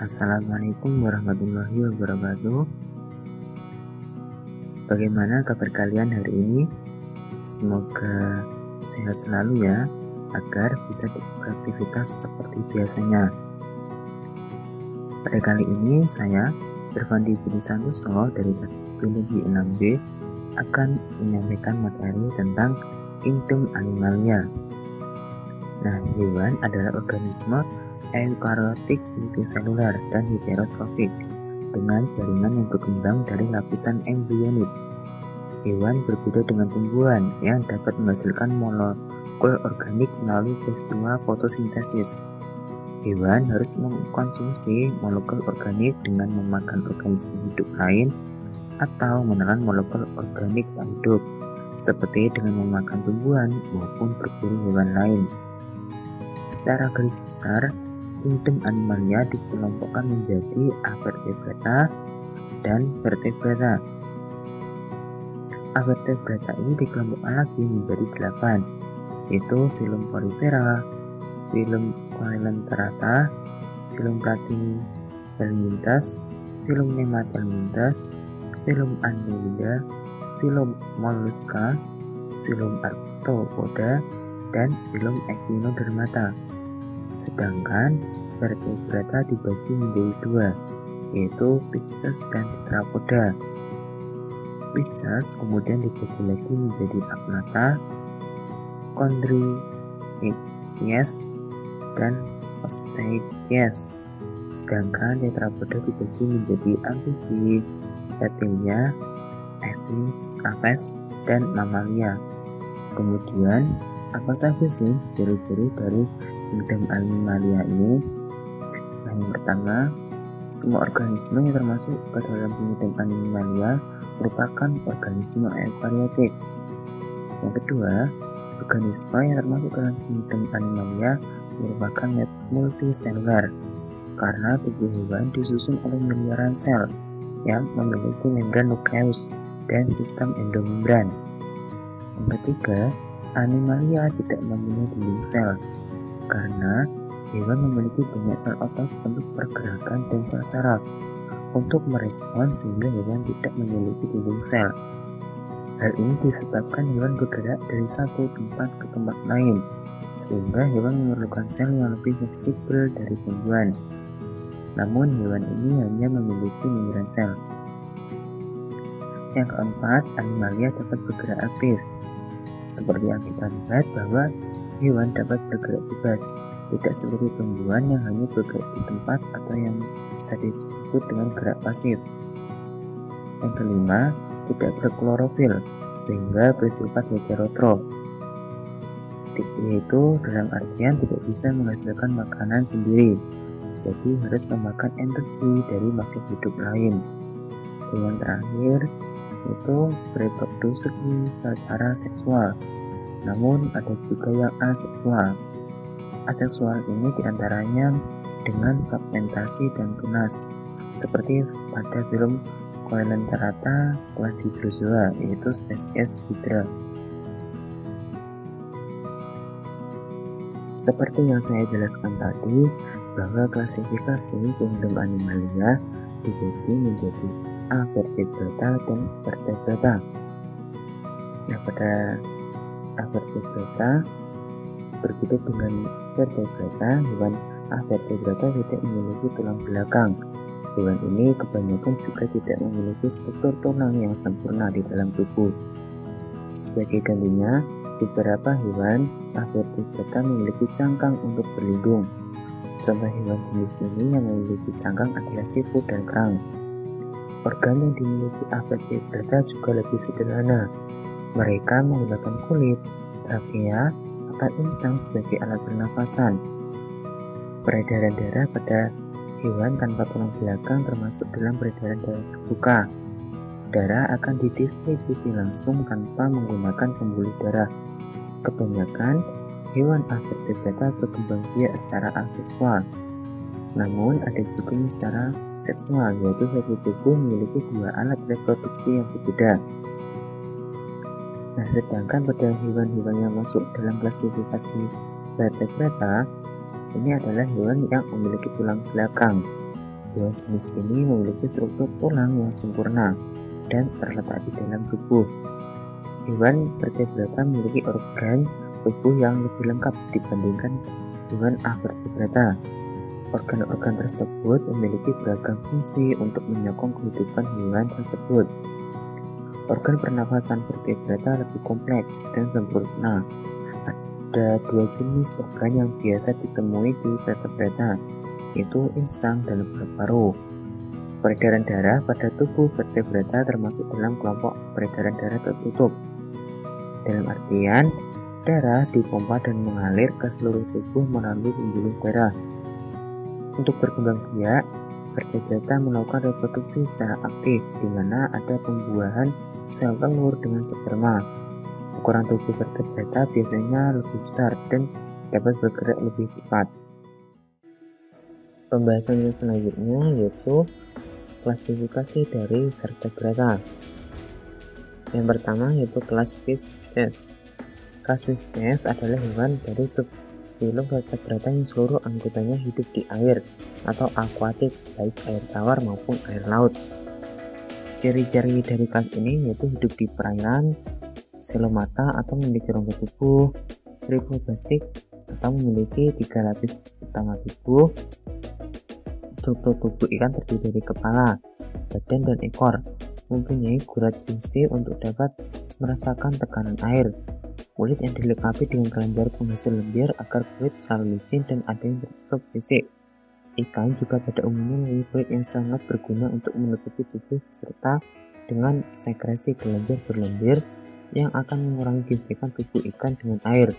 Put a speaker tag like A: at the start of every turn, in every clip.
A: Assalamualaikum warahmatullahi wabarakatuh. Bagaimana kabar kalian hari ini? Semoga sehat selalu ya, agar bisa beraktivitas seperti biasanya. Pada kali ini saya, Irfandi Budi Santoso dari Biologi 6B akan menyampaikan materi tentang Kingdom Animalia. Nah, hewan adalah organisme eukariotik, multiselular, dan heterotropik dengan jaringan yang berkembang dari lapisan embrionik. Hewan berbeda dengan tumbuhan yang dapat menghasilkan molekul organik melalui peristiwa fotosintesis. Hewan harus mengkonsumsi molekul organik dengan memakan organisme hidup lain atau menelan molekul organik tak hidup, seperti dengan memakan tumbuhan maupun berburu hewan lain. Secara garis besar, Kingdom Animalia dikelompokkan menjadi Avertebrata dan Vertebrata. Avertebrata ini dikelompokkan lagi menjadi 8, yaitu filum Porifera, filum Coelenterata, filum Platyhelminthes, filum Nemathelminthes, filum Annelida, filum Mollusca, filum Arthropoda, dan filum Echinodermata. Sedangkan vertebrata dibagi menjadi 2, yaitu Pisces dan Tetrapoda. Pisces kemudian dibagi lagi menjadi Agnatha, Chondrichthyes, dan Osteichthyes. Sedangkan Tetrapoda dibagi menjadi Amfibi, Reptilia, Aves, dan Mamalia. Kemudian, apa saja sih ciri-ciri dari Kingdom Animalia ini? Nah, yang pertama, semua organisme yang termasuk ke dalam Kingdom Animalia merupakan organisme eukariotik. Yang kedua, organisme yang termasuk dalam Kingdom Animalia merupakan multiselular karena tubuh hewan disusun oleh miliaran sel yang memiliki membran nukleus dan sistem endomembran. Yang ketiga, Animalia tidak mempunyai dinding sel karena hewan memiliki banyak sel otot untuk pergerakan dan sel saraf untuk merespon, sehingga hewan tidak memiliki dinding sel. Hal ini disebabkan hewan bergerak dari satu tempat ke tempat lain, sehingga hewan memerlukan sel yang lebih fleksibel dari tumbuhan. Namun hewan ini hanya memiliki membran sel. Yang keempat, Animalia dapat bergerak aktif. Seperti yang kita lihat bahwa hewan dapat bergerak bebas, tidak seperti tumbuhan yang hanya bergerak di tempat atau yang bisa disebut dengan gerak pasif. Yang kelima, tidak berklorofil sehingga bersifat heterotrof, yaitu dalam artian tidak bisa menghasilkan makanan sendiri, jadi harus memakan energi dari makhluk hidup lain. Dan yang terakhir, itu bereproduksi secara seksual, namun ada juga yang aseksual. Aseksual ini diantaranya dengan fragmentasi dan tunas, seperti pada filum Coelenterata kelas Hydrozoa, yaitu spesies Hydra. Seperti yang saya jelaskan tadi, bahwa klasifikasi Kingdom Animalia dibagi menjadi Avertebrata dan Vertebrata. Nah, pada Avertebrata berbeda dengan Vertebrata, hewan Avertebrata tidak memiliki tulang belakang. Hewan ini kebanyakan juga tidak memiliki struktur tulang yang sempurna di dalam tubuh. Sebagai gantinya, beberapa hewan Avertebrata memiliki cangkang untuk berlindung. Contoh hewan jenis ini yang memiliki cangkang adalah siput dan kerang. Organ yang dimiliki Avertebrata juga lebih sederhana. Mereka menggunakan kulit, trakea, atau insang sebagai alat pernafasan. Peredaran darah pada hewan tanpa tulang belakang termasuk dalam peredaran darah terbuka. Darah akan didistribusi langsung tanpa menggunakan pembuluh darah. Kebanyakan hewan Avertebrata berkembang biak secara aseksual. Namun ada juga yang secara seksual, yaitu satu tubuh memiliki dua alat reproduksi yang berbeda. Nah, sedangkan pada hewan-hewan yang masuk dalam klasifikasi Vertebrata, ini adalah hewan yang memiliki tulang belakang. Hewan jenis ini memiliki struktur tulang yang sempurna dan terletak di dalam tubuh. Hewan vertebrata memiliki organ tubuh yang lebih lengkap dibandingkan hewan avertebrata. Organ-organ tersebut memiliki beragam fungsi untuk menyokong kehidupan hewan tersebut. Organ pernafasan vertebrata lebih kompleks dan sempurna. Ada dua jenis organ yang biasa ditemui di vertebrata, yaitu insang dan paru-paru. Peredaran darah pada tubuh vertebrata termasuk dalam kelompok peredaran darah tertutup. Dalam artian, darah dipompa dan mengalir ke seluruh tubuh melalui pembuluh darah. Untuk berkembang biak, vertebrata melakukan reproduksi secara aktif, di mana ada pembuahan sel telur dengan sperma. Ukuran tubuh vertebrata biasanya lebih besar dan dapat bergerak lebih cepat. Pembahasan yang selanjutnya yaitu klasifikasi dari vertebrata. Yang pertama yaitu kelas Fishes. Kelas Fishes adalah hewan dari subfilum vertebrata yang seluruh anggotanya hidup di air atau akuatik, baik air tawar maupun air laut. Ciri-ciri dari kelas ini yaitu hidup di perairan, selomata atau memiliki rongga tubuh, triploblastik atau memiliki 3 lapis utama tubuh. Struktur tubuh ikan terdiri dari kepala, badan, dan ekor. Mempunyai gurat sisi untuk dapat merasakan tekanan air. Kulit yang dilengkapi dengan kelenjar penghasil lendir agar kulit selalu licin dan ada yang tertutup fisik. Ikan juga pada umumnya memiliki kulit yang sangat berguna untuk menutupi tubuh serta dengan sekresi kelenjar berlendir yang akan mengurangi gesekan tubuh ikan dengan air.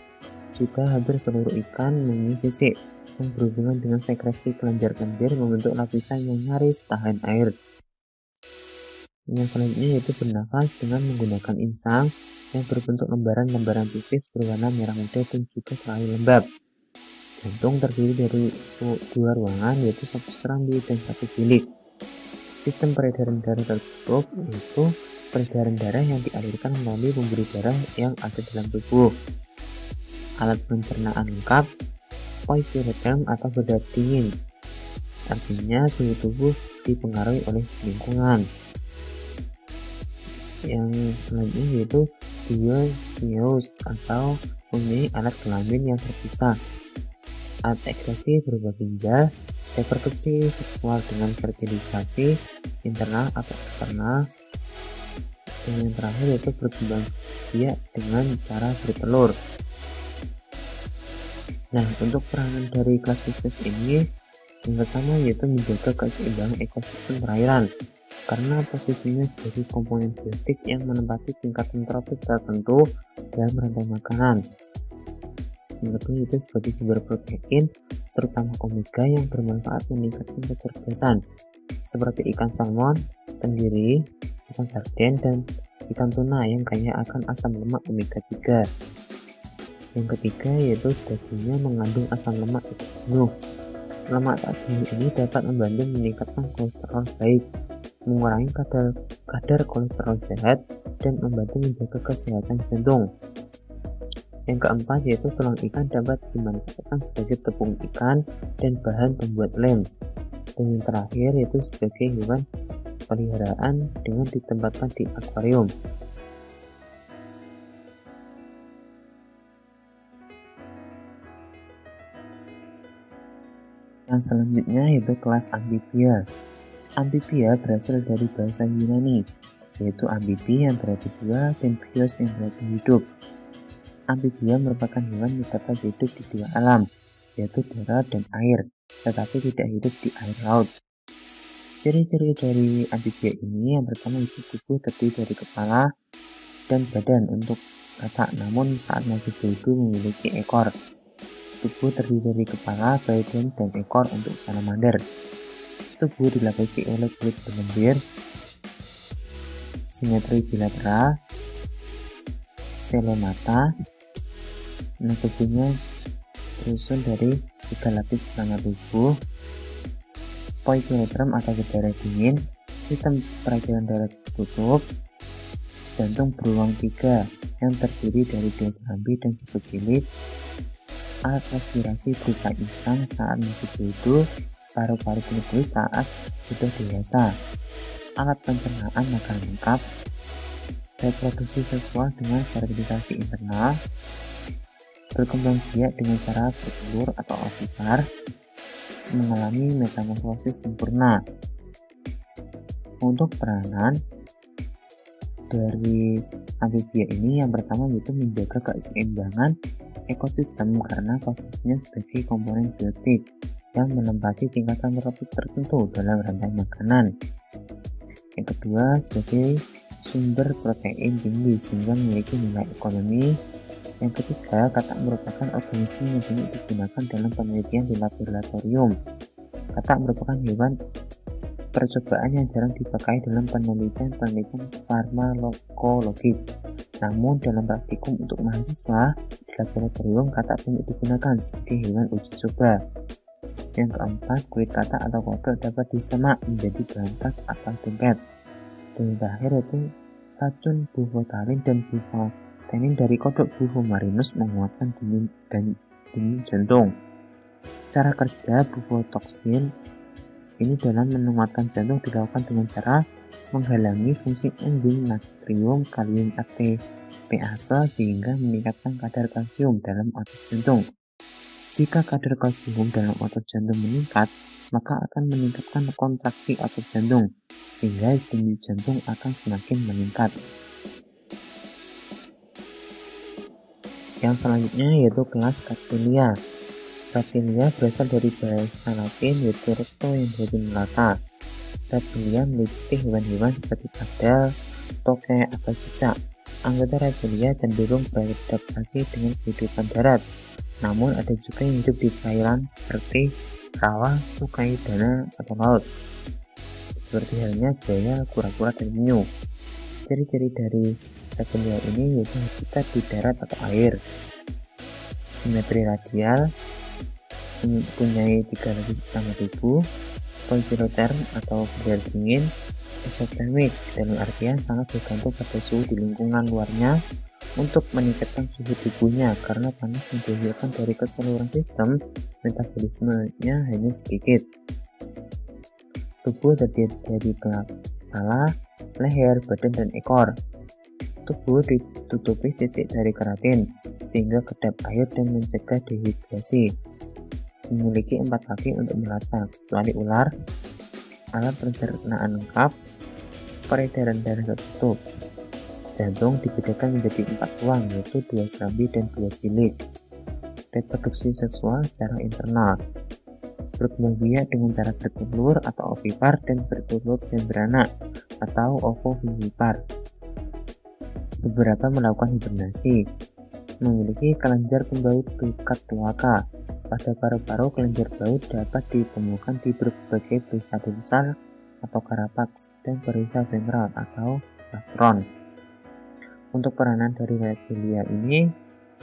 A: Juga hampir seluruh ikan memiliki sisik yang berhubungan dengan sekresi kelenjar lendir membentuk lapisan yang nyaris tahan air. Yang selanjutnya yaitu bernafas dengan menggunakan insang yang berbentuk lembaran-lembaran tipis berwarna merah muda dan juga selalu lembab. Jantung terdiri dari 2 ruangan yaitu 1 serambi dan 1 bilik. Sistem peredaran darah tertutup yaitu peredaran darah yang dialirkan melalui pembuluh darah yang ada dalam tubuh. Alat pencernaan lengkap, poikiloderm atau bedah dingin, artinya suhu tubuh dipengaruhi oleh lingkungan. Yang selanjutnya yaitu Dioecious atau memiliki alat kelamin yang terpisah, alat ekskresi berupa ginjal, reproduksi seksual dengan fertilisasi internal atau eksternal, dan yang terakhir yaitu berkembang biak dengan cara bertelur. Nah, untuk peranan dari kelas Fishes ini, yang pertama yaitu menjaga keseimbangan ekosistem perairan, karena posisinya sebagai komponen biotik yang menempati tingkatan tropik tertentu dalam rantai makanan. Yang kedua yaitu sebagai sumber protein, terutama omega yang bermanfaat meningkatkan kecerdasan, seperti ikan salmon, tenggiri, ikan sarden, dan ikan tuna yang kaya akan asam lemak omega 3. Yang ketiga yaitu dagingnya mengandung asam lemak jenuh. Lemak tak jenuh ini dapat membantu meningkatkan kolesterol baik, mengurangi kadar kolesterol jahat, dan membantu menjaga kesehatan jantung. Yang keempat yaitu tulang ikan dapat dimanfaatkan sebagai tepung ikan dan bahan pembuat lem. Dan yang terakhir yaitu sebagai hewan peliharaan dengan ditempatkan di akuarium. Yang selanjutnya yaitu kelas amfibia. Amfibia berasal dari bahasa Yunani, yaitu amfibi yang berarti dua dan bios yang berarti hidup. Amfibia merupakan hewan yang dapat hidup di dua alam, yaitu darat dan air, tetapi tidak hidup di air laut. Ciri-ciri dari amfibia ini yang pertama itu tubuh terdiri dari kepala dan badan untuk katak, namun saat masih beribu memiliki ekor. Tubuh terdiri dari kepala, badan, dan ekor untuk salamander. Tubuh dilapisi oleh kulit berlendir, simetri bilateral, selomata. Nah, tubuhnya tersusun dari 3 lapis utama tubuh, poikiloderm atau berdarah dingin, sistem peredaran darah tertutup, jantung beruang 3 yang terdiri dari 2 serambi dan 1 bilik, alat respirasi berupa insang saat masih hidup, paru-paru penulis saat sudah dewasa, alat pencernaan makanan lengkap, reproduksi seksual dengan fertilisasi internal, berkembang biak dengan cara bertelur atau ovipar, mengalami metamorfosis sempurna. Untuk peranan dari amfibia ini yang pertama yaitu menjaga keseimbangan ekosistem karena posisinya sebagai komponen biotik yang menempati tingkatan tropik tertentu dalam rantai makanan. Yang kedua, sebagai sumber protein tinggi sehingga memiliki nilai ekonomi. Yang ketiga, katak merupakan organisme yang banyak digunakan dalam penelitian di laboratorium. Katak merupakan hewan percobaan yang jarang dipakai dalam penelitian farmakologik. Namun dalam praktikum untuk mahasiswa di laboratorium, katak banyak digunakan sebagai hewan uji coba. Yang keempat, kulit katak atau kodok dapat disemak menjadi bahan tas atau dompet. Dan yang terakhir yaitu racun bufotalin dan bufotenin dari kodok bufomarinus menguatkan denyut jantung. Cara kerja bufotoksin ini dalam menguatkan jantung dilakukan dengan cara menghalangi fungsi enzim natrium kalium ATPase sehingga meningkatkan kadar kalsium dalam otot jantung. Jika kadar kalsium dalam otot jantung meningkat, maka akan meningkatkan kontraksi otot jantung, sehingga denyut jantung akan semakin meningkat. Yang selanjutnya yaitu kelas Reptilia. Reptilia berasal dari bahasa Latin yaitu recto yang berarti melata. Reptilia meliputi hewan-hewan seperti kadal, tokek, atau cicak. Anggota reptilia cenderung beradaptasi dengan kehidupan darat. Namun ada juga yang hidup di perairan seperti rawa, sungai, danau, atau laut. Seperti halnya buaya, kura-kura, dan penyu. Ciri-ciri dari reptilia ini yaitu habitat di darat atau air, simetri radial, mempunyai 3 lapis utama tubuh, poikiloterm atau udara dingin, esotermik dalam artian sangat bergantung pada suhu di lingkungan luarnya untuk meningkatkan suhu tubuhnya karena panas yang dihasilkan dari keseluruhan sistem metabolismenya hanya sedikit. Tubuh terdiri dari kepala, leher, badan, dan ekor. Tubuh ditutupi sisik dari keratin sehingga kedap air dan mencegah dehidrasi. Memiliki 4 kaki untuk melata kecuali ular, alat pencernaan lengkap, peredaran darah tertutup. Jantung dibedakan menjadi 4 ruang yaitu 2 serambi dan 2 bilik. Reproduksi seksual secara internal. Berkembang biak dengan cara bertelur atau ovipar dan bertelur dan beranak atau ovovivipar. Beberapa melakukan hibernasi. Memiliki kelenjar pembaut tukat tuaka. Pada paru-paru, kelenjar baut dapat ditemukan di berbagai perisa dorsal atau carapax dan perisa ventral atau plastron. Untuk peranan dari reptilia ini,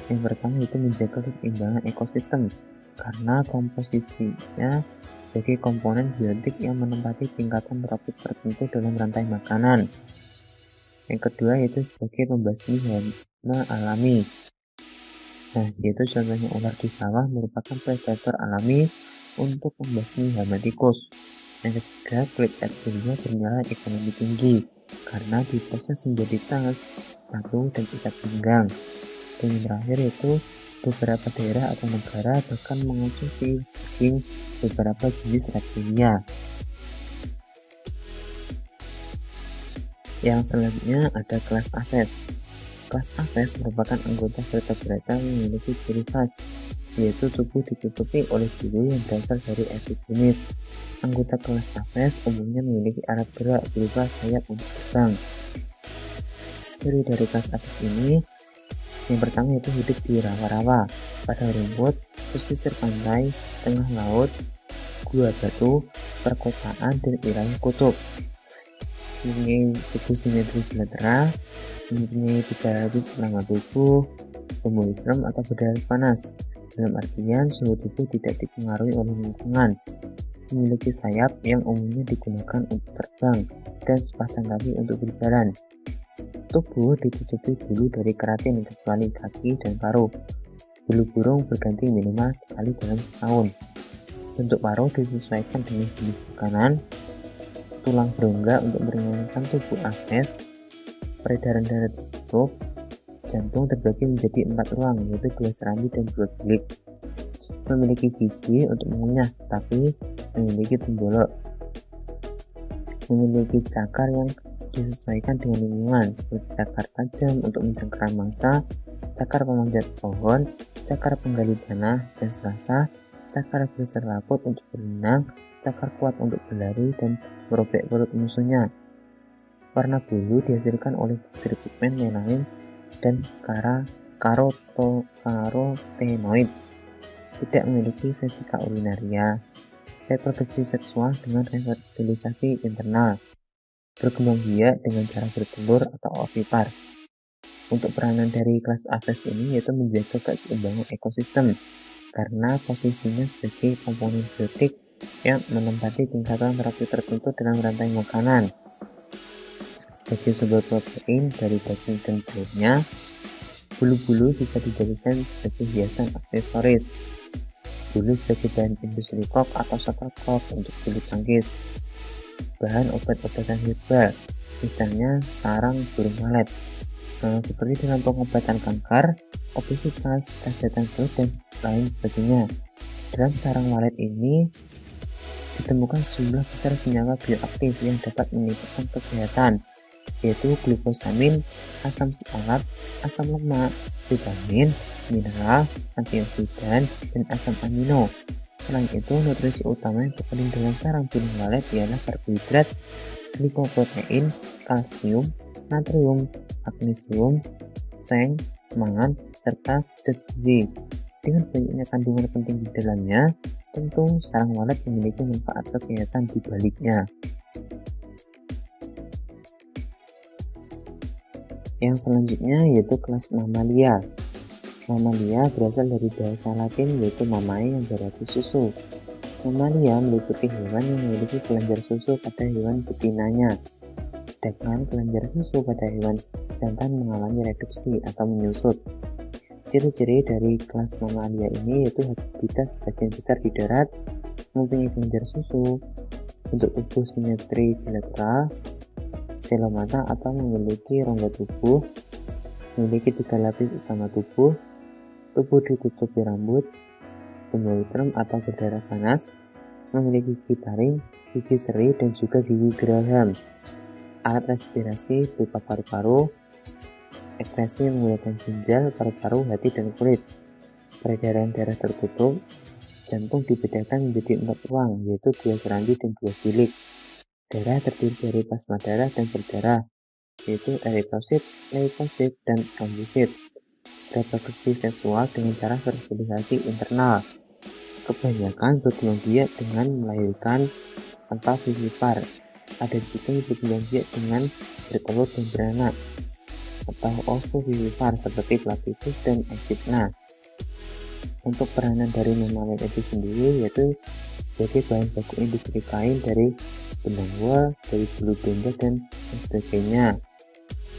A: yang pertama itu menjaga keseimbangan ekosistem karena komposisinya sebagai komponen biotik yang menempati tingkatan tropik tertentu dalam rantai makanan. Yang kedua yaitu sebagai pembasmi hama alami. Nah, yaitu contohnya ular di sawah merupakan predator alami untuk membasmi hama tikus. Yang ketiga, kulit reptilia bernilai ekonomi tinggi karena diproses menjadi tas, sepatu, dan ikat pinggang. Dan yang terakhir yaitu beberapa daerah atau negara bahkan mengonsumsi daging beberapa jenis reptilia. Yang selanjutnya ada kelas Aves. Kelas Aves merupakan anggota vertebrata yang memiliki ciri khas, yaitu tubuh ditutupi oleh bulu yang berasal dari epidermis. Anggota kelas Aves umumnya memiliki alat gerak berupa sayap untuk terbang. Ciri dari kelas Aves ini, yang pertama yaitu hidup di rawa-rawa, padang rumput, pesisir pantai, tengah laut, gua batu, perkotaan, dan wilayah kutub. Mempunyai tubuh simetri bilateral, mempunyai 3 lapis utama tubuh, hemoidrem atau berdarah panas. Dalam artian suhu tubuh tidak dipengaruhi oleh lingkungan. Memiliki sayap yang umumnya digunakan untuk terbang dan sepasang kaki untuk berjalan. Tubuh ditutupi bulu dari keratin kecuali kaki dan paruh. Bulu burung berganti minimal sekali dalam setahun. Bentuk paruh disesuaikan dengan jenis makanan, tulang berongga untuk meringankan tubuh Aves, peredaran darah tertutup, jantung terbagi menjadi 4 ruang, yaitu 2 serambi dan 2 bilik. Memiliki gigi untuk mengunyah, tapi memiliki tembolok. Memiliki cakar yang disesuaikan dengan lingkungan, seperti cakar tajam untuk mencengkeram mangsa, cakar pemanjat pohon, cakar penggali tanah dan serasa, cakar berserabut untuk berenang, cakar kuat untuk berlari dan merobek perut musuhnya. Warna bulu dihasilkan oleh bakteri pigmen melanin dan karotenoid. Tidak memiliki vesika urinaria. Reproduksi seksual dengan fertilisasi internal. Berkembang biak dengan cara bertelur atau ovipar. Untuk peranan dari kelas Aves ini yaitu menjaga keseimbangan ekosistem karena posisinya sebagai komponen biotik yang menempati tingkatan terapi tertentu dalam rantai makanan. Sebagai sumber protein dari daging dan telurnya, bulu-bulu bisa dijadikan sebagai hiasan aksesoris. Bulu sebagai bahan industri kok atau shuttlecock untuk bulu tangkis. Bahan obat-obatan herbal, misalnya sarang burung walet. Seperti dalam pengobatan kanker, obesitas, kesehatan perut, dan lain sebagainya. Dalam sarang walet ini ditemukan sejumlah besar senyawa bioaktif yang dapat meningkatkan kesehatan, yaitu glukosamin, asam folat, asam lemak, vitamin, mineral, antioksidan, dan asam amino. Selain itu, nutrisi utama yang terkandung dalam sarang burung walet ialah karbohidrat, glikoprotein, kalsium, natrium, magnesium, seng, mangan, serta zat gizi. Dengan banyaknya kandungan penting di dalamnya, tentu sarang walet memiliki manfaat kesehatan di baliknya. Yang selanjutnya yaitu kelas Mammalia. Mammalia berasal dari bahasa Latin yaitu mamae yang berarti susu. Mammalia meliputi hewan yang memiliki kelenjar susu pada hewan betinanya. Sedangkan kelenjar susu pada hewan jantan mengalami reduksi atau menyusut. Ciri-ciri dari kelas Mammalia ini yaitu habitat sebagian besar di darat, mempunyai kelenjar susu, bentuk tubuh simetri bilateral, selomata atau memiliki rongga tubuh, memiliki 3 lapis utama tubuh ditutupi rambut, pembuluh atau berdarah panas, memiliki gigi taring, gigi seri, dan juga gigi geraham. Alat respirasi berupa paru-paru, ekskresi menggunakan ginjal, paru-paru, hati, dan kulit. Peredaran darah tertutup, jantung dibedakan menjadi 4 ruang, yaitu 2 serambi dan 2 bilik. Darah terdiri dari plasma darah dan sel darah, yaitu eritrosit, leukosit, dan trombosit. Reproduksi seksual dengan cara fertilisasi internal. Kebanyakan berkembang biak dengan melahirkan tanpa vivipar. Ada juga yang berkembang biak dengan bertelur dan beranak atau ovovivipar seperti platypus dan echidna. Untuk peranan dari Mammalia itu sendiri yaitu sebagai bahan baku industri kain dari benang wol, dari bulu domba dan sebagainya.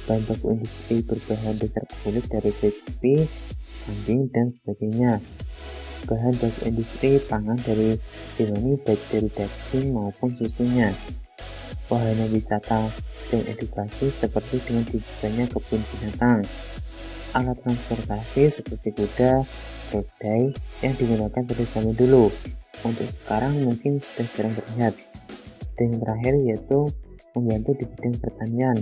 A: Bahan baku industri berbahan dasar kulit dari sapi, kambing, dan sebagainya. Bahan baku industri pangan dari hewani baik dari daging maupun susunya. Wahana wisata dan edukasi seperti dengan dibukanya kebun binatang. Alat transportasi seperti kuda, keledai yang digunakan pada zaman dulu. Untuk sekarang mungkin sudah jarang terlihat. Dan yang terakhir yaitu membantu di bidang pertanian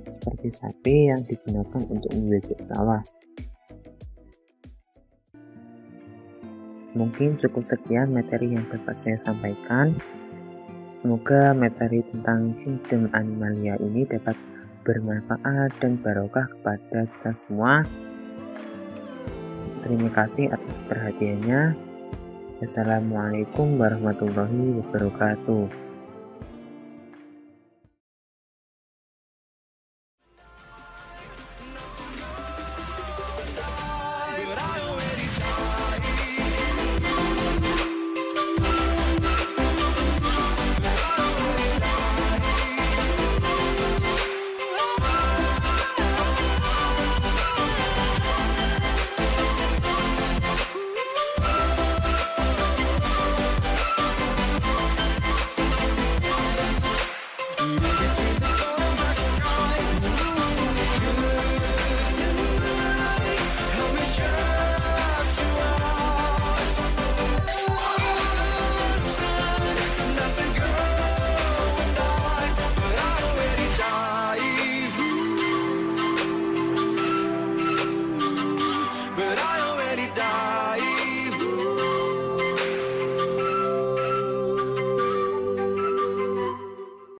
A: seperti sapi yang digunakan untuk membajak sawah. Mungkin cukup sekian materi yang dapat saya sampaikan. Semoga materi tentang kingdom Animalia ini dapat bermanfaat dan barokah kepada kita semua. Terima kasih atas perhatiannya. Assalamualaikum warahmatullahi wabarakatuh.